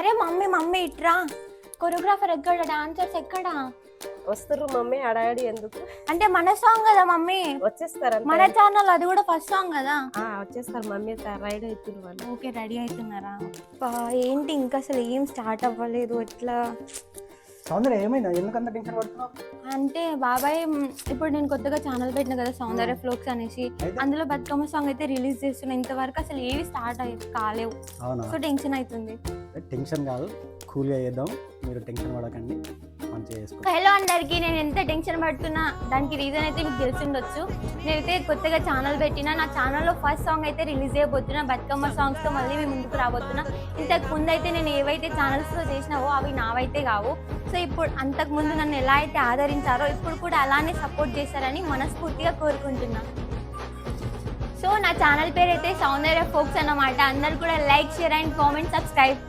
అరే mummy mummy ఇట్రా, choreographer ఎక్కడ, డాన్సర్స్ ఎక్కడ? వస్తారు మమ్మీ, హడాడి ఎందుకు? అంటే మన సాంగ్ కదా మమ్మీ, వచ్చేస్తారు మన ఛానల్ అది కూడా ఫస్ట్ సాంగ్ కదా. వచ్చేస్తారు మమ్మీ, రైడ్ అవుతున్నారు వాళ్ళు. ఓకే రెడీ అవుతున్నారా? ఏంటి ఇంకా అసలు ఏం స్టార్ట్ అవ్వలేదు, ఎట్లా? సౌందర్య ఏమైందా, ఎందుకంత టెన్షన్ పడుతున్నావు? అంటే బాబాయ్ ఇప్పుడు నేను కొత్తగా ఛానల్ పెట్టిన కదా సౌందర్య ఫ్లోక్స్ అనేసి, అందులో బతుకమ్మ సాంగ్ అయితే రిలీజ్ చేస్తున్నా. ఇంతవరకు అసలు ఏవి స్టార్ట్ కాలేవు. సో టెన్షన్ అవుతుంది. టెన్షన్ కాదు, కూల్గా చేద్దాం, మీరు టెన్షన్ పడకండి, మంచిగా చేసుకోండి. హలో అందరికి, నేను ఎంత టెన్షన్ పడుతున్నా దానికి రీజన్ అయితే మీకు తెలిసిండొచ్చు. నేనైతే కొత్తగా ఛానల్ పెట్టినా, నా ఛానల్లో ఫస్ట్ సాంగ్ అయితే రిలీజ్ చేయబోతున్నా. బతుకమ్మ సాంగ్స్తో మళ్ళీ మేము ముందుకు రాబోతున్నా. ఇంతకు ముందు అయితే నేను ఏవైతే ఛానల్స్లో చేసినావో అవి నావైతే కావు. సో ఇప్పుడు అంతకుముందు నన్ను ఎలా అయితే ఆదరించారో ఇప్పుడు కూడా అలానే సపోర్ట్ చేస్తారని మనస్ఫూర్తిగా కోరుకుంటున్నా. సో నా ఛానల్ పేరు అయితే సౌందర్య ఫోక్స్ అన్నమాట. అందరు కూడా like, share and comment, subscribe.